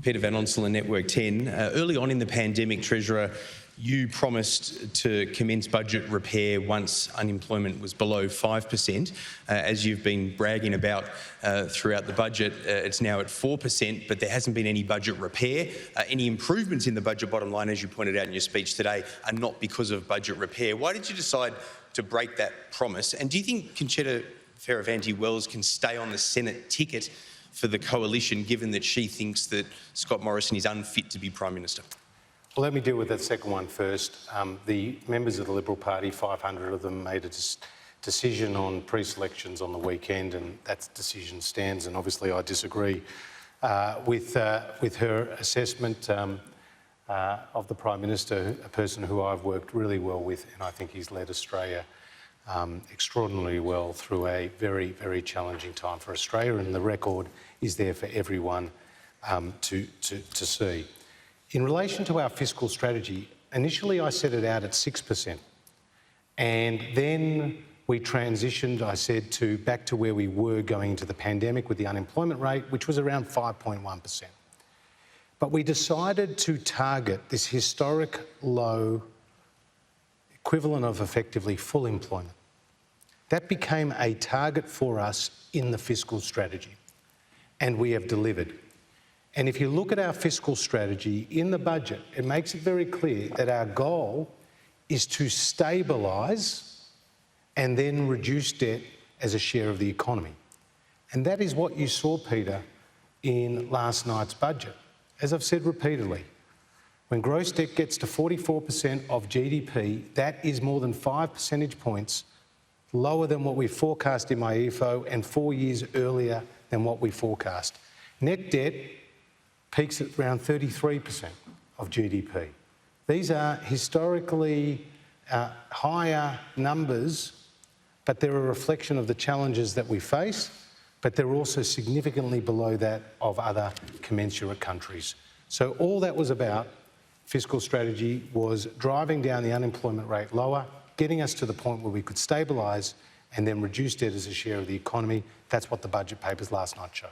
Peter Van Onselen, Network 10. Early on in the pandemic, Treasurer, you promised to commence budget repair once unemployment was below 5%. As you've been bragging about throughout the budget, it's now at 4%, but there hasn't been any budget repair. Any improvements in the budget bottom line, as you pointed out in your speech today, are not because of budget repair. Why did you decide to break that promise? And do you think Concetta Fierravanti-Wells can stay on the Senate ticket for the coalition, given that she thinks that Scott Morrison is unfit to be Prime Minister? Well, let me deal with that second one first. The members of the Liberal Party, 500 of them, made a decision on pre-selections on the weekend, and that decision stands. And obviously, I disagree with her assessment of the Prime Minister, a person who I've worked really well with, and I think he's led Australia extraordinarily well through a very, very challenging time for Australia, and the record is there for everyone to see. In relation to our fiscal strategy, initially I set it out at 6%, and then we transitioned, I said, back to where we were going into the pandemic with the unemployment rate, which was around 5.1%. But we decided to target this historic low equivalent of effectively full employment. That became a target for us in the fiscal strategy, and we have delivered. And if you look at our fiscal strategy in the budget, it makes it very clear that our goal is to stabilise and then reduce debt as a share of the economy. And that is what you saw, Peter, in last night's budget. As I've said repeatedly, when gross debt gets to 44% of GDP, that is more than 5 percentage points lower than what we forecast in my EFO and 4 years earlier than what we forecast. Net debt peaks at around 33% of GDP. These are historically higher numbers, but they're a reflection of the challenges that we face, but they're also significantly below that of other commensurate countries. So all that was about, fiscal strategy, was driving down the unemployment rate lower, getting us to the point where we could stabilise and then reduce debt as a share of the economy. That's what the budget papers last night showed.